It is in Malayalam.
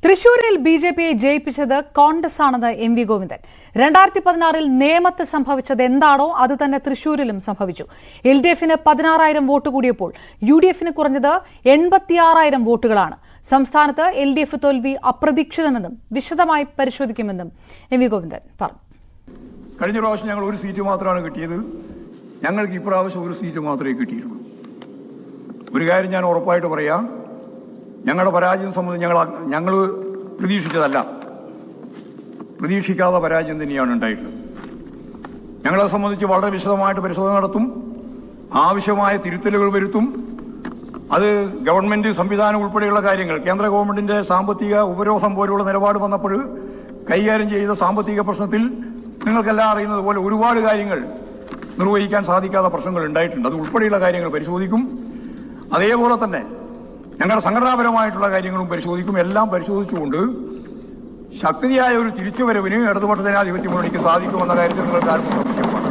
തൃശൂരിൽ ബിജെപിയെ ജയിപ്പിച്ചത് കോൺഗ്രസ് ആണെന്ന് എം വി ഗോവിന്ദൻ. 2016 നേമത്ത് സംഭവിച്ചത് എന്താണോ അത് തന്നെ തൃശൂരിലും സംഭവിച്ചു. LDF-ന് 16,000 വോട്ട് കൂടിയപ്പോൾ UDF-ന് കുറഞ്ഞത് 86,000 വോട്ടുകളാണ്. സംസ്ഥാനത്ത് LDF തോൽവി അപ്രതീക്ഷിതമെന്നും വിശദമായി പരിശോധിക്കുമെന്നും എം വി ഗോവിന്ദൻ പറഞ്ഞു. കഴിഞ്ഞ പ്രാവശ്യം ഞങ്ങൾ ഒരു സീറ്റ് മാത്രമാണ് കിട്ടിയത്. ഞങ്ങൾക്ക് ഇപ്രാവശ്യം ഒരു സീറ്റ് മാത്രമേ കിട്ടിയിട്ടുള്ളൂ. ഒരു കാര്യം ഞാൻ ഉറപ്പായിട്ട് പറയാം, ഞങ്ങളുടെ പരാജയം സംബന്ധിച്ച് ഞങ്ങൾ പ്രതീക്ഷിച്ചതല്ല, പ്രതീക്ഷിക്കാതെ പരാജയം തന്നെയാണ് ഉണ്ടായിട്ടുള്ളത്. ഞങ്ങളെ സംബന്ധിച്ച് വളരെ വിശദമായിട്ട് പരിശോധന നടത്തും, ആവശ്യമായ തിരുത്തലുകൾ വരുത്തും. അത് ഗവൺമെന്റ് സംവിധാനം ഉൾപ്പെടെയുള്ള കാര്യങ്ങൾ, കേന്ദ്ര ഗവൺമെന്റിന്റെ സാമ്പത്തിക ഉപരോധം പോലുള്ള നിലപാട് വന്നപ്പോൾ കൈകാര്യം ചെയ്ത സാമ്പത്തിക പ്രശ്നത്തിൽ നിങ്ങൾക്കെല്ലാം അറിയുന്നത് പോലെ ഒരുപാട് കാര്യങ്ങൾ നിർവഹിക്കാൻ സാധിക്കാത്ത പ്രശ്നങ്ങൾ ഉണ്ടായിട്ടുണ്ട്. അത് ഉൾപ്പെടെയുള്ള കാര്യങ്ങൾ പരിശോധിക്കും. അതേപോലെ തന്നെ ഞങ്ങളുടെ സംഘടനാപരമായിട്ടുള്ള കാര്യങ്ങളും പരിശോധിക്കും. എല്ലാം പരിശോധിച്ചുകൊണ്ട് ശക്തിയായ ഒരു തിരിച്ചുവരവിന് ഇടതുപക്ഷ ജനാധിപത്യ മുന്നണിക്ക് സാധിക്കുമെന്ന കാര്യത്തിൽ നിങ്ങൾക്ക് ആർക്കും സംശയമാണ്.